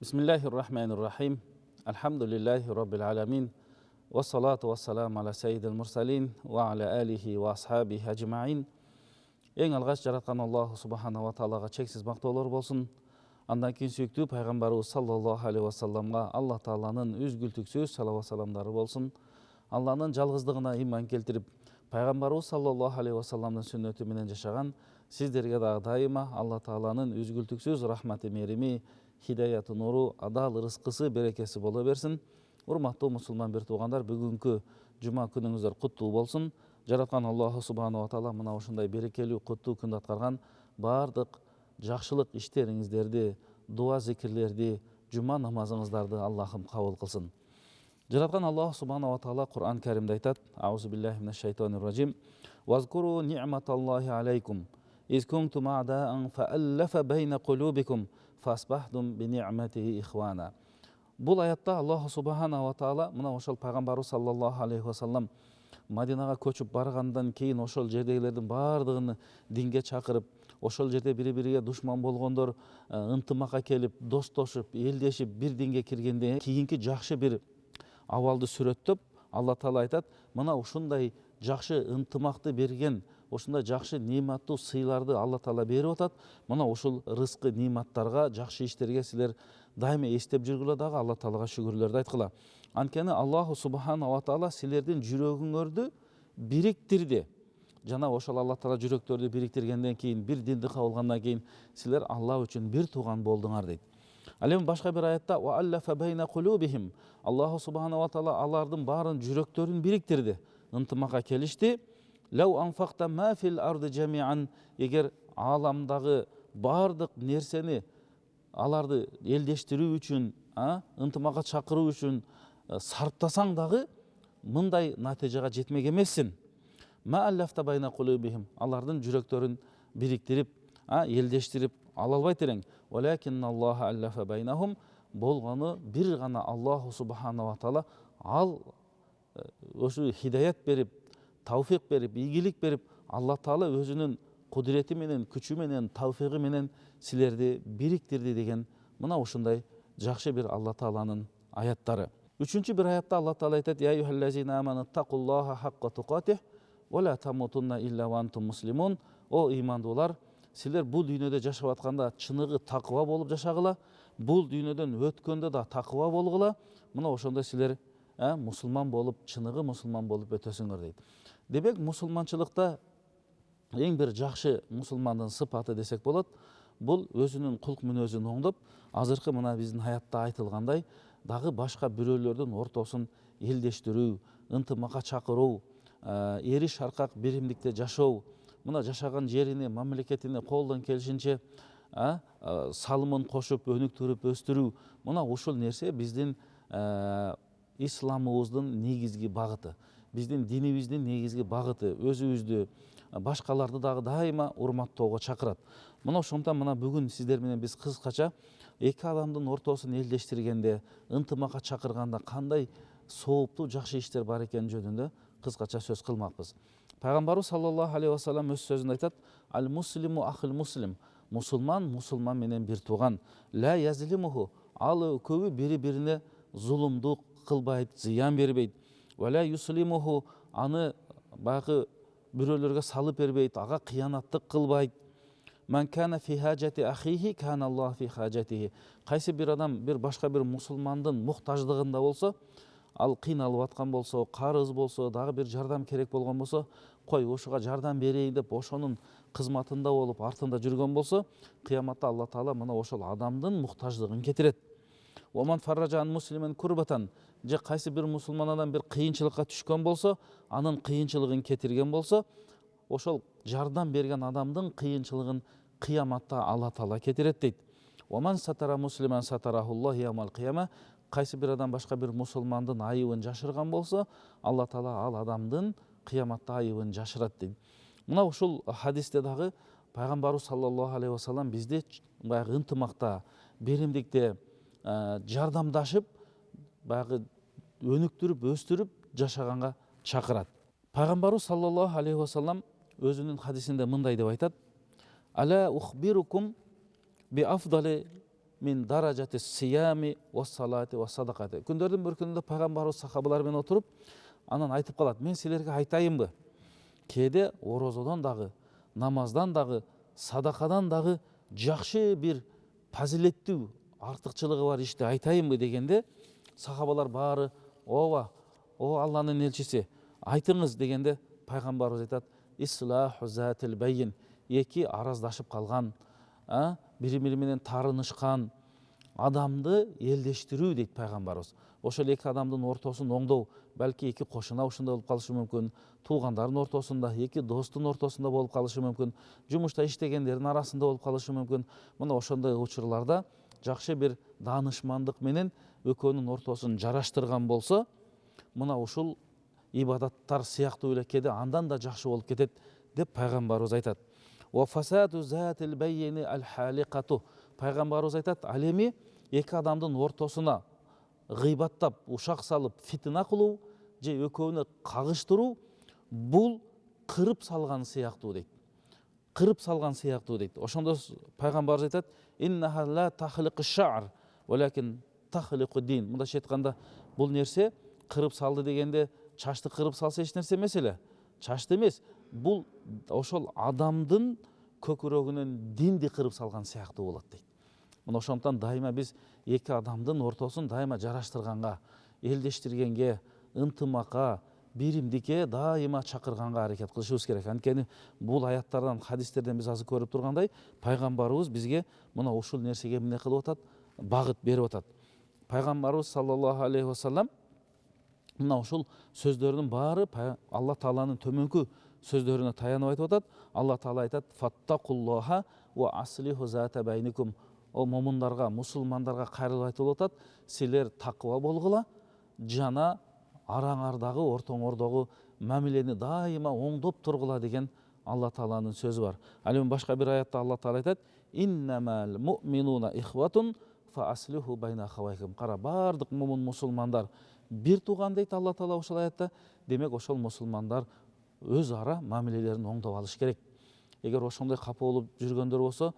Bismillahirrahmanirrahim. Alhamdulillahi Rabbil alamin. Wa salatu wa salam ala sayyidil mursalin wa ala alihi wa ashabihi ajma'in. Ең алғаш жаратқан Аллаху Субханаху ва Таалаға чексіз мақтаулар болсын. Андан кейін сүйікті пайғамбарымыз саллаллаху алейхи уассаламға Аллах Тааланың үзгілтіксіз салауат саламдары болсын. Алланың жалғыздығына иман келтіріп, пайғамбарымыз саллаллаху алейхи уассаламның сүннетіменен жашаған сіздерге дайыма Аллах Тааланың үзгілтіксіз рахматы мерими, хидаяты нұру, адал рызқысы, берекесі бола берсін. Урматтуу мұсылман бір туғандар, бүгінгі жұма күніңіздер құтты болсын. Жаратқан Аллаху Субханаху ва Таала мына ушундай берекелүү құтты күнді атқарған бардық жақшылық іштеріңіздерді, дуа зикірлерді, жұма намазыңыздарды Аллахым қабыл қылсын. Жаратқан Аллаху Субханаху ва Таала Құран кәрімде айтады: Аузу биллахи минаш шайтанир ражим. Вазкуру ниъматаллахи алейкум из кунтум а'даан фааллафа байна кулубикум фасбахтум би ниъматихи ихвана. Бұл аятта Аллаху Субханаху ва Таала мына ошол пайғамбарыбыз саллаллаху алейхи вассалам Мадинаға көчүп баргандан кейін ошол жердегилердин бардыгын динге чакырып, ошол жерде бири-бириге душман болгондор ынтымакка келип, достошуп, элдешип, бир динге киргенден кийинки жакшы бир абалды сүрөттөп, Алла Таала айтат: мына ушундай жакшы ынтымакты берген, ушундай жакшы нематтуу сыйларды Алла Таала берип атат. Мына ушул рызкы, нематтарга, жакшы иштерге силер дайыма эстеп жүргүлө дагы Алла Таалага шүгүрлөрдү айткыла. Анткени Аллаху Субханаху ва Таала силердин жүрөгүңөрдү бириктирди. Жана ошол Алла Таала жүрөктөрдү бириктиргенден кийин, бир динди кабылгандан кийин силер Алла үчүн бир тууган болдуңар дейт. Ал эми башка бир аятта: "Ва аллафа байна кулубихим". Аллаху Субханаху ва Таала алардын баарын жүрөктөрүн бириктирди, ынтымакка келишти. "Лау анфакта ма фил арди жамиан", эгер ааламдагы бардык нерсени аларды элдештирүү үчүн, ынтымакка чакыруу үчүн сарптасаң дагы мындай натыйжага жетмек эмессиң. Ма аллафта байна кулубихим, алардын жүрөктөрүн бириктирип, элдештирип ала албайт эрең. Валакин Аллаха аллафа байнахум, болгону бир гана Аллаху Субханаху ва Таала ал ошу хидаят берип, тауфик берип, ийгилик берип, Алла Таала өзүнүн кудурети менен, күчү менен, тауфиги менен силерди бириктирди деген мына ушундай жакшы бир Алла Тааланын аяттары. Үчүнчү бир аятта Алла Таала айтат: "Я юхаллазина аману тақуллаха хаққа туқатих ва ла тамутунна илля ва антум муслимун". О имандуулар, силер бул дүйнөдө жашап атканда чыныгы такыба болуп жашагыла, бул дүйнөдөн өткөндө да такыба болгула. Мына ошондо силер мусулман болуп, чыныгы мусулман болуп өтөсүңөр дейт. Демек, мусулманчылыкта эң бир жакшы мусулмандын сыпаты десек болот. Бул өзүнүн кулк мүнөзүн оңдоп, азыркы мына биздин аятта айтылгандай, дагы башка бирөөлөрдүн ортосун элдештирүү, ынтымакка чакыруу, эри шаркак биримдикте жашоо, мына жашаган жерине, мамлекетине колдон келишинче салымын кошуп, өнүктүрүп өстүрүү, мына ушул нерсе биздин исламыбыздын негизги багыты, биздин динибиздин негизги багыты, өзүбүздү, башкаларды дагы дайыма урматтоого чакырат. Мына ошондон мына бүгүн сиздер менен биз кыскача эки адамдын ортосун элдештиргенде, ынтымакка чакырганда кандай сооптуу жакшы иштер бар экени жөнүндө кыскача сөз кылмакпыз. Пайгамбарыбыз саллаллаху алейхи вассалам өз сөзүндө айтат: "Ал муслиму ахил муслим", мусулман мусулман менен бир тууган. "Ла язлимуху", ал көбү бири-бирине зулумдук кылбайт, зыян бербейт. "Ва ла юслимуху", аны баягы бирөөлөргө салып бербейт, ага кыянаттык кылбайт. "Ман кана фи хаджати ахихи кана Аллах фи хаджатихи". Кайсы бир адам бир башка бир мусулмандын муктаждыгында болсо, ал кыйналып аткан болсо, карыз болсо, дагы бир жардам керек болгон болсо, кой ошуга жардам берейин деп ошонун кызматында болуп, артында жүргөн болсо, кыяматта Алла Таала мына ошол адамдын муктаждыгын кетирет. "Оман фарража ан муслимен курбатан", же кайсы бир мусулман адам бир кыйынчылыкка түшкөн болсо, анын кыйынчылыгын кетирген болсо, ошол жардам берген адамдын кыйынчылыгын кыяматта Алла Таала кетирет дейт. "Оман сатара муслиман сатарахуллаху ямал кыяма", кайсы бир адам башка бир мусулмандын айыбын жашырган болсо, Алла Таала ал адамдын кыяматта айыбын жашырат дейт. Мына ушул хадисте дагы пайгамбарыбыз саллаллаху алейхи вассалам бизди баягы ынтымакта, беримдикте жардамдашып, баягы өнүктүрүп, өстүрүп жашаганга чакырат. Пайгамбарыбыз саллаллаху алейхи вассалам өзүнүн хадисинде мындай деп айтат: "Ала ухбирукум би афдали min darajati siyami ва салати ва садақати. Күндердің бір күнінде пайғамбарымыз сахабалармен отырып, анан айтып қалады: мен силерге айтайынбы, кеде оразадан дағы, намаздан дағы, садақадан дағы жақсы бір пазилеттүү артықчылығы бар ишти айтайынбы дегенде, сахабалар бары ова, о Алланын елшісі, айтыңыз дегенде, пайғамбарымыз айтады: ислаху затил байин, эки араздашып қалған, бири-бири менен тарынышқан адамды елдештирүү дейт пайғамбарыбыз. Ошол эки адамдын ортосын оңдоо, балки эки кошуна ушундай болуп калышы мүмкүн, туугандардын ортосунда, эки достун ортосунда болуп калышы мүмкүн, жумушта иштегендердин арасында болуп калышы мүмкүн. Мына ошондой учурларда жакшы бир даанышмандык менен экөөнүн ортосун жараштырган болсо, мына ушул ибадаттар сыяктуу эле кеде андан да жакшы болуп кетет деп пайгамбарыбыз айтат. Ва фасаду затил баййини ал-халиқату. Пайгамбарыбыз айтат: ал эми эки адамдын ортосуна гыйбаттап, ушак салып, фитна кылуу же экөөнү кагыштыруу, бул кырып салган сыяктуу дейт. Кырып салган сыяктуу дейт. Ошондо пайгамбарыбыз айтат: иннаха ла тахлиқу шар, валакин тахлиқу дин. Мындайча айтканда, бул нерсе кырып салды дегенде, чачты кырып салса эч нерсе эмес эле. Чачты эмес, бул ошол адамдын көкүрөгүнөн динди кырып салган сыяктуу болот дейт. Мына ошондон дайыма биз эки адамдын ортосун дайыма жараштырганга, элдештиргенге, ынтымакка, биримдикке дайыма чакырганга аракет кылышыбыз керек. Анткени бул аяттардан, хадистерден биз азыр көрүп тургандай, пайгамбарыбыз бизге мына ушул нерсеге эмне кылып атат? Багыт берип атат. Пайгамбарыбыз саллаллаху алейхи ва саллям мына ушул сөздөрдүн баары Алла Тааланын төмөнкү сөздөрүнө таянып айтып атат. Алла Таала айтат: фаттакуллаха ва аслиху зата байникум. О момундарга, мусулмандарга кайрылып айтылып атат: силер таква болгула, жана араңардагы, ортоңордогу мамилени дайыма оңдоп тургула деген Алла Тааланын сөзү бар. Ал эми башка бир аятта Алла Таала айтат: иннамал муъминуна ихватун фа аслиху байна ахавайкум. Кара, бардык мумун мусулмандар бир тууган дейт Алла Таала ошол аятта. Демек ошол мусулмандар өз ара мамилелерин оңдоп алыш керек. Эгер ошондой капа болуп жүргөндөр болсо,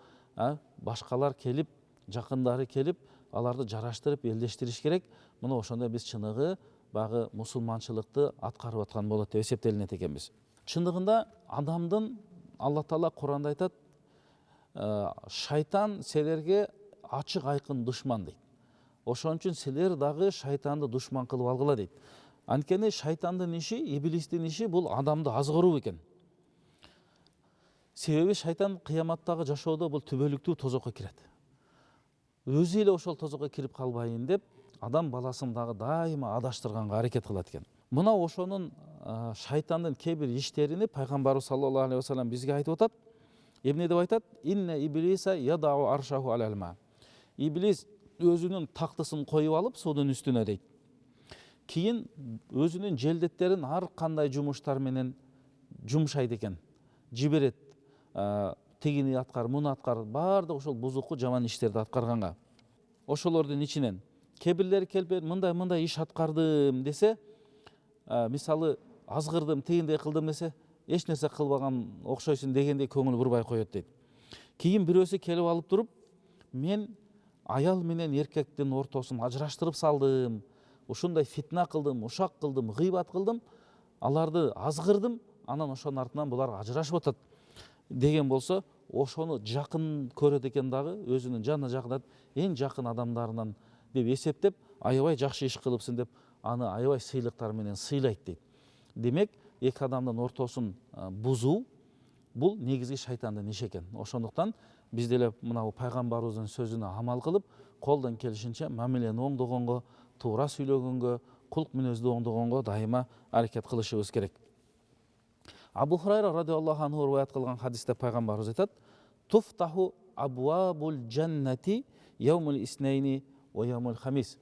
башкалар келип, жакындары келип, аларды жараштырып, элдештириш керек. Мына ошондой биз чыныгы багы мусулманчылыкты аткарып аткан болот деп эсептелинет экенбиз. Чындыгында адамдын Алла Таала Куранда айтат: шайтан силерге ачык айкын душман дейт. Ошон үчүн силер дагы шайтанды душман кылып алгыла дейт. Анткени шайтандын иши, иблистин иши бул адамды азгыруу экен. Себеби шайтан кыяматтагы жашоодо бул түбөлүктүү тозокко кирет. Өзү эле ошол тозокко кирип калбайын деп, адам баласын дагы дайыма адаштырганга аракет кылат экен. Мына ошонун шайтандын кээ бир иштерини пайгамбарыбыз саллаллаху алейхи ва саллям бизге айтып атат. Эмне деп айтат? Инна иблиса ядау аршаху алал ма. Иблис өзүнүн тактысын коюп алып суунун үстүнө дейт. Кийин өзүнүн желдеттерин ар кандай жумуштар менен жумшайт экен. Жиберет, тигини аткар, муну аткар, баардык ошол бузуку жаман иштерди аткарганга. Ошолордун ичинен кээ бирлери келип мындай иш аткардым десе, мисалы азгырдым, тигиндей кылдым десе, эч нерсе кылбаган окшойсуң дегендей көңүл бурбай коет дейт. Кийин бирөөсү келип алып туруп, мен аял менен эркектин ортосун ажыраштырып салдым, ушундай фитна кылдым, ушак кылдым, гыйбат кылдым, аларды азгырдым, анан ошонун артынан булар ажырашып атат деген болсо, ошону жакын көрөт экен дагы, өзүнүн жанына жакын эң жакын адамдарынан деп эсептеп, аябай жакшы иш кылыпсың деп, аны аябай сыйлыктар менен сыйлайт дейт. Демек, эки адамдын ортосун бузуу бул негизги шайтандын иши экен. Ошондуктан биз деле мына пайгамбарыбыздын сөзүнө амал кылып, колдон келишинче мамилени оңдогонго, туура сүйлөгөнгө, кулк мүнөздү оңдогонго дайыма аракет кылышыбыз керек. Абу Хурайра радиаллаху анху риваят кылган хадисте пайгамбарыбыз айтат: туфтаху абуабул джаннати яумул иснейни ва яумул хамис.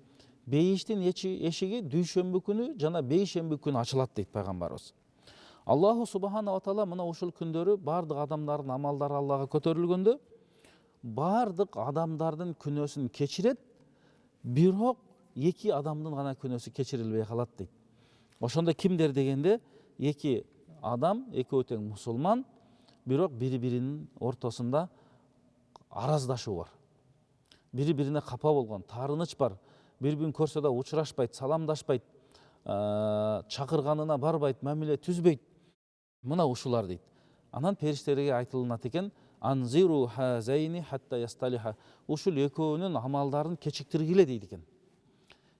Бейиштин эшиги дүйшөмбү күнү жана бейшемби күнү ачылат дейт пайгамбарыбыз. Аллаху субханаху ва таала мына ушул күндөрү бардык адамдардын амалдары Аллага көтөрүлгөндө, бардык адамдардын күнөөсүн кечирет, бирок эки адамдын гана күнөөсү кечирилбей калат дейт. Ошондо кимдер дегенде, эки адам, экөө тең мусулман, бирок бири-биринин ортосунда араздашуу бар. бири бирине капа болгон, таарыныч бар, бири бирин көрсө да учурашпайт, саламдашпайт, чакырганына барбайт, мамиле түзбөйт. Мына ушулар дейт. Анан периштерге айтылынат экен, анзиру хазайни хатта ясталиха. Ушул экөөнүн амалдарын кечиктиргиле дейт экен.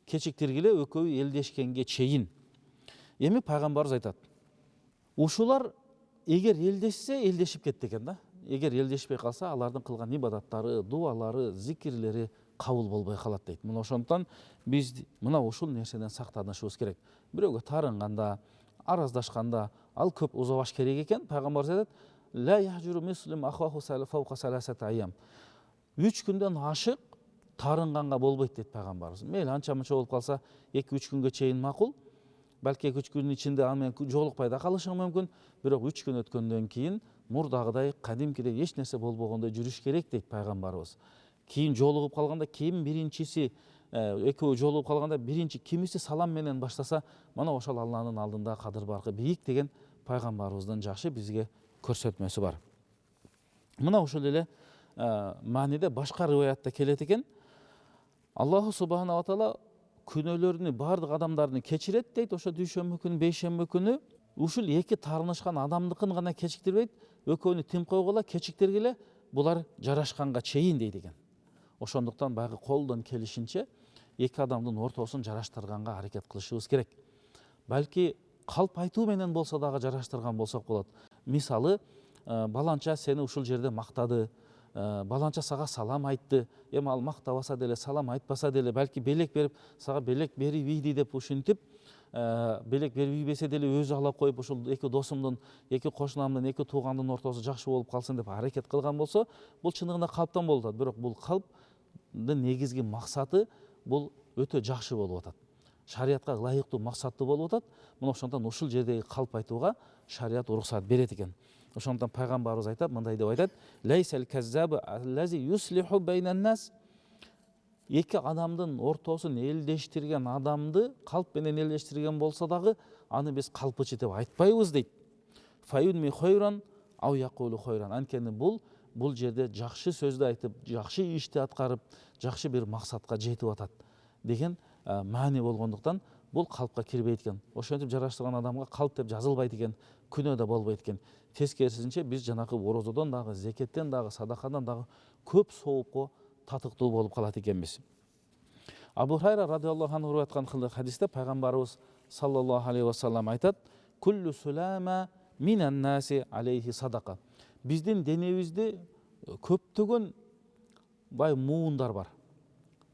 Кечиктиргиле экөө элдешкенге чейин. Эми пайгамбарыбыз айтат. Ушулар эгер элдешсе, элдешип кетти экен да. Эгер элдешпей калса, алардын кылган ибадаттары, дуалары, зикирлери кабыл болбой калат дейт. Мына ошондуктан биз мына ушул нерседен сактанышыбыз керек. Бирөөгө тарынганда, араздашканда ал көп узабаш керек экен. Пайгамбарыбыз айтат: "Ла яхжуру муслим ахаху фаука саласата айям." 3 күндөн ашык тарынганга болбойт дейт пайгамбарыбыз. Мейли анча мынча болуп калса, 2-3 күнгө чейин макул. Балки 2-3 күндүн ичинде аны менен жолукпай да калышың мүмкүн. Бирок 3 күн өткөндөн кийин мурдагыдай кадимкидей эч нерсе болбогондой жүрүш керек дейт пайгамбарыбыз. Кийин жолугуп калганда ким биринчиси, экөө жолугуп калганда биринчи кимиси салам менен баштаса, мына ошол Алланын алдында кадыр баркы бийик деген пайгамбарыбыздын жакшы бизге көрсөтмөсү бар. Мына ушул эле мааниде башка риваятта келет экен. Аллаху субхана ва таала күнөөлөрүнү бардык адамдарды кечирет дейт. Ошо дүйшөмбү күнү, бейшемби күнү ушул эки тарынышкан адамдыкын гана кечиктирбейт, экөөнү тим койгула, кечиктиргиле, булар жарашканга чейин дейт экен. Ошондуктан баягы колдон келишинче эки адамдын ортосун жараштырганга аракет кылышыбыз керек. Балки калп айтуу менен болсо дагы жараштырган болсок болот. Мисалы, баланча сени ушул жерде мактады, баланча сага салам айтты. Эми ал мактабаса деле, салам айтпаса деле, балки белек берип, сага белек берип ийди деп ушинтип, белек берип ийбесе деле өзү алап коюп, ушул эки досумдун, эки кошунамдын, эки туугандын ортосу жакшы болуп калсын деп аракет кылган болсо, бул чындыгында калптан болуп атат. Бирок бул калптын негизги максаты бул өтө жакшы болуп атат. Шариятка ылайыктуу, максаттуу болуп атат. Мына ошондон ушул жердеги калп айтууга шарият уруксат берет экен. Ошондон пайгамбарыбыз айтат, мындай деп айтат: "Лайсал каззабу аллази юслиху байнан нас." Эки адамдын ортосун элдештирген адамды калп менен элдештирген болсо дагы, аны биз калпычы деп айтпайбыз дейт. Фаюнми хойран ау якулу хойран. Анткени бул жерде жакшы сөздү айтып, жакшы ишти аткарып, жакшы бир максатка жетип атат деген маани болгондуктан бул калпка кирбейт экен. Ошентип жараштырган адамга калп деп жазылбайт экен, күнөө да болбойт экен. Тескерисинче биз жанакы орозодон дагы, зекеттен дагы, садакадан дагы көп соопко татыктуу болуп калат экенбиз. Абу Хурайра радиаллаху анху айткан хадисте пайгамбарыбыз саллаллаху алейхи ва саллям айтат: "Куллу сулама минан наси алейхи садака." Биздин денебизде көптөгөн бай муундар бар.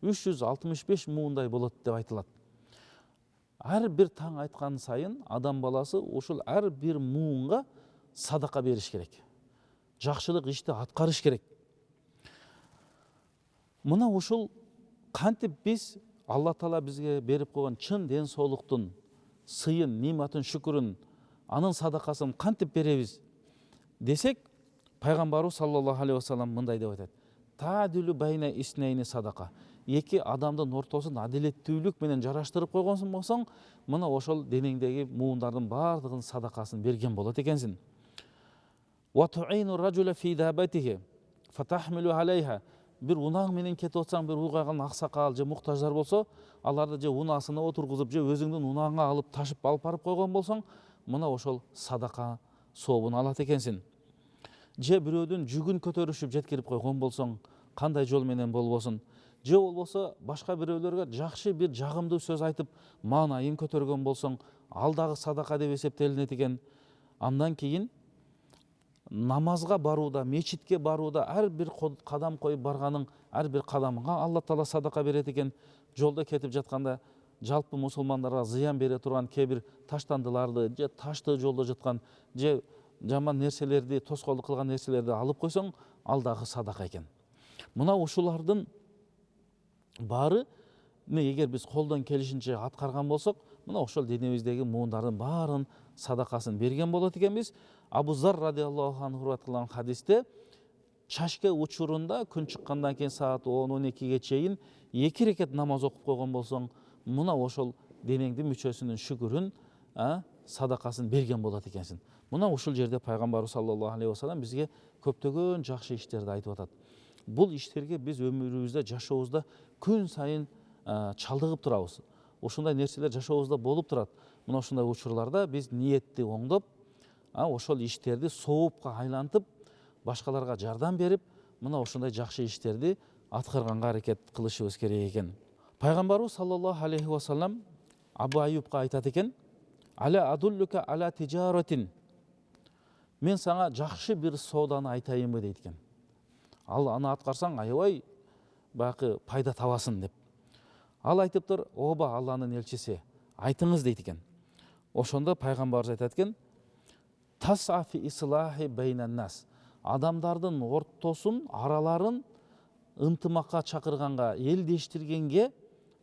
365 муундай болот деп айтылат. Ар бир таң айткан сайын адам баласы ушул ар бир муунга садака бериш керек. Жакшылык ишти аткарыш керек. Мына ушул кантип биз Алла Таала бизге берип койгон чын ден соолуктун сыйын, ниматын, шүкүрүн, анын садакасын кантип беребиз десек, пайгамбарыбыз саллаллаху алейхи ва саллям мындай деп айтат: "Таадилу байна иснейни садака." Эки адамдын ортосун адилеттүүлүк менен жараштырып койгонсуң болсоң, мына ошол денеңдеги муундардын бардыгын садакасын берген болот экенсиң. Ва ту'ину ражула фи дабатиhi фатахмилу алейха. Бир унаң менен кетип атсаң, бир улгайган аксакал же муктаждар болсо, аларды же унасына отургузуп, же өзүңдүн унаңа алып ташып алып барып койгон болсоң, мына ошол садака сообун алат экенсиң. Же бирөөдүн жүгүн көтөрүшүп жеткирип койгон болсоң, кандай жол менен болбосун, же болбосо башка бирөөлөргө жакшы бир жагымдуу сөз айтып, маанайын көтөргөн болсоң, ал дагы садака деп эсептелинет экен. Андан кийин намазга барууда, мечитке барууда, ар бир кадам коюп барганың, ар бир кадамыңа Алла Таала садака берет экен. Жолдо кетип жатканда жалпы мусулмандарга зыян бере турган кээ таштандыларды, же ташты жолдо жаткан, же жаман нерселерди, тоскоолдук кылган нерселерди алып койсоң, ал дагы садака экен. Мына ушулардын баары эгер биз колдон келишинче аткарган болсок, мына ошол денебиздеги муундардын баарын садакасын берген болот экенбиз. Абу Зар радиаллаху анху айткан хадисте, чашке учурунда күн чыккандан кийин саат 10-12ге чейин 2 рекет намаз окуп койгон болсоң, мына ошол денеңдин мүчөсүнүн шүкүрүн, садакасын берген болот экенсиң. Мына ушул жерде пайгамбарыбыз саллаллаху алейхи ва саллям бизге көптөгөн жакшы иштерди айтып атат. Бул иштерге биз өмүрүбүздө, жашообузда күн сайын чалдыгып турабыз. Ушундай нерселер жашообузда болуп турат. Мына ушундай учурларда биз ниетти оңдоп, ошол иштерди соопка айлантып, башкаларга жардам берип, мына ушундай жакшы иштерди аткарганга аракет кылышыбыз керек экен. Пайгамбарыбыз саллаллаху алейхи ва саллям Абу Аюбка айтат экен: "Аля адуллука аля тижаратин". Мен саңа жакшы бир сооданы айтайынбы дейт экен. Ал аны аткарсаң аябай бакы пайда табасың деп. Ал айтыптыр: "Оба Алланын элчиси, айтыңыз" дейт экен. Ошондо пайгамбарыбыз айтат экен: "Тас'a fi islahi beynen nas". Адамдардын ортосун, араларын ынтымакка чакырганга, элдештиргенге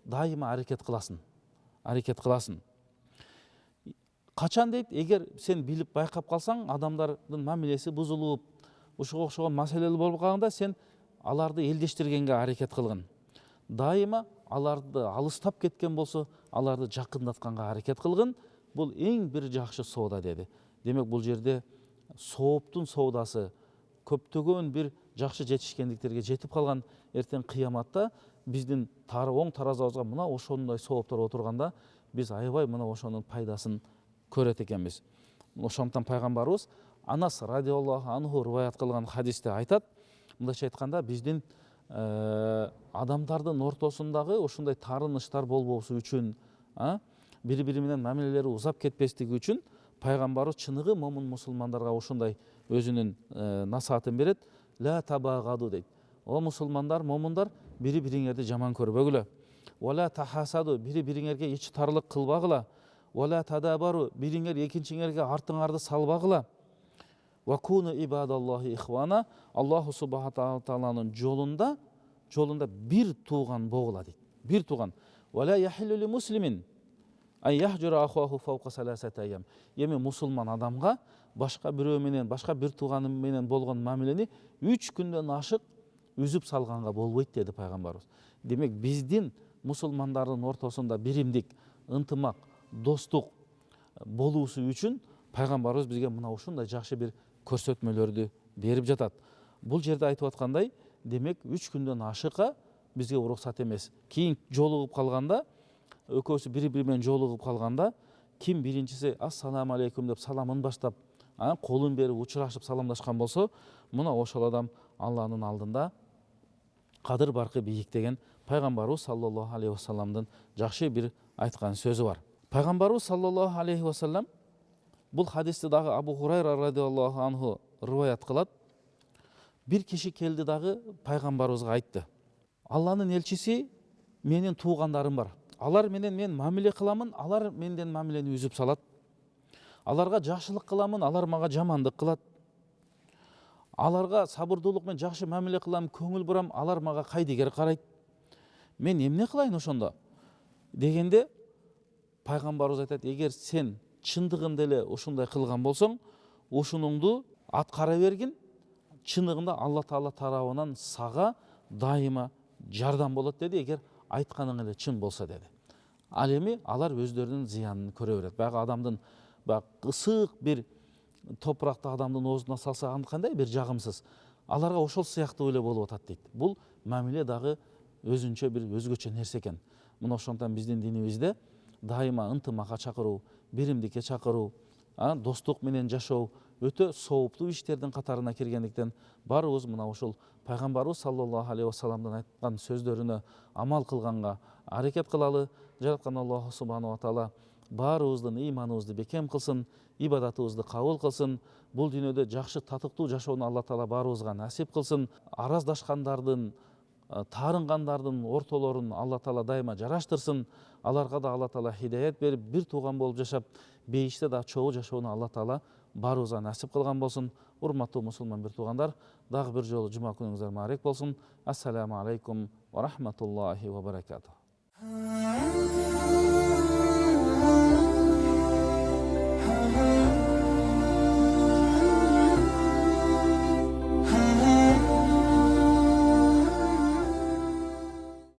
дайыма аракет кыласың. Аракет кыласың. Качан дейт, эгер сен билип байкап калсаң, адамдардын мамилеси бузулуп, ушуга окшогон маселелер болуп калганда, сен аларды элдештиргенге аракет кылгын. Дайыма аларды алыстап кеткен болсо, аларды жакындатканга аракет кылгын. Бул эң бир жакшы соода деди. Демек бул жерде сооптун соодасы көптөгөн бир жакшы жетишкендиктерге жетип калган. Эртең кыяматта биздин оң таразыбызга мына ошондой сооптор отурганда, биз аябай мына ошонун пайдасын көрөт экенбиз. Ошондуктан пайгамбарыбыз Анас радиаллаху анху риваят кылган хадисте айтат, мындайча айтканда, биздин адамдардын ортосундагы ушундай тарыныштар болбосу үчүн, бири-бири менен мамилелери узап кетпестиги үчүн пайгамбарыбыз чыныгы момун мусулмандарга ушундай өзүнүн насаатын берет. Ла табагаду дейт. О мусулмандар, момундар, бири-бириңерди жаман көрбөгүлө. Вала тахасаду, бири-бириңерге ич тарлык кылбагыла. Вала тадабару, бириңер экинчиңерге артыңарды салбагыла. Вакуну ибадаллахи ихвана, Аллаху субхана тааланын жолунда бир тууган болгула дейт. Бир тууган. Вала яхиллу ли муслимин ан яхжура ахуаху фаука саласата айям. Эми мусулман адамга башка бирөө менен, башка бир тууганы менен болгон мамилени 3 күндөн ашык үзүп салганга болбойт деди пайгамбарыбыз. Демек биздин мусулмандардын ортосунда биримдик, ынтымак, достук болуусу үчүн пайгамбарыбыз бизге мына ушундай жакшы бир көрсөтмөлөрдү берип жатат. Бул жерде айтып аткандай, демек 3 күндөн ашыкка бизге уруксат эмес. Кийин жолугуп калганда, экөөсү бири-бири менен жолугуп калганда, ким биринчиси ассаламу алейкум деп саламын баштап, колун берип учурашып саламдашкан болсо, мына ошол адам Алланын алдында кадыр баркы бийик деген пайгамбарыбыз саллаллаху алейхи ва салламдын жакшы бир айткан сөзү бар. Пайгамбарыбыз саллаллаху алейхи ва саллам бул хадисти дагы Абу Хурайра радиаллаху анху риваят кылат. Бир киши келди дагы пайгамбарыбызга айтты: "Алланын элчиси, менин туугандарым бар. Алар менен мен мамиле кыламын, алар менден мамилени үзүп салат. Аларга жакшылык кыламын, алар мага жамандык кылат. Аларга сабырдуулук менен жакшы мамиле кылам, көңүл бурам, алар мага кайдыгер карайт. Мен эмне кылайын ошондо?" Дегенде пайгамбарыбыз айтат: "Эгер сен чындыгында эле ушундай кылган болсоң, ушунуңду аткара бергин. Чындыгында Алла Таала тарабынан сага дайыма жардам болот" деди, эгер айтканың эле чын болсо деди. Ал эми алар өздөрүнүн зыянын көрө берет. Баягы адамдын ысык бир топуракты адамдын оозуна салса кандай бир жагымсыз. Аларга ошол сыяктуу эле болуп атат дейт. Бул мамиле дагы өзүнчө бир өзгөчө нерсе экен. Мына ошондон биздин динибизде дайыма ынтымакка чакыруу, биримдикке чакыруу, достук менен жашоо өтө сооптуу иштердин катарына киргендиктен баарыбыз мына ушул пайгамбарыбыз саллаллаху алейхи ва салламдын айткан сөздөрүнө амал кылганга аракет кылалы. Жараткан Аллаху субхана ва таала баарыбыздын ыйманыбызды бекем кылсын, ибадатыбызды кабыл кылсын. Бул дүйнөдө жакшы татыктуу жашоону Алла Таала баарыбызга насип кылсын. Араздашкандардын, таарынгандардын ортолорун Алла Таала дайыма жараштырсын. Аларга да Алла Таала хидаят берип, бир тууган болуп жашап, бейиште да чогуу жашоону Алла Таала баарыбызга насип кылган болсун. Урматтуу мусулман бир туугандар, дагы бир жолу жума күнүңүздөр маарек болсун. Ассаламу алейкум ва рахматуллахи ва баракатух.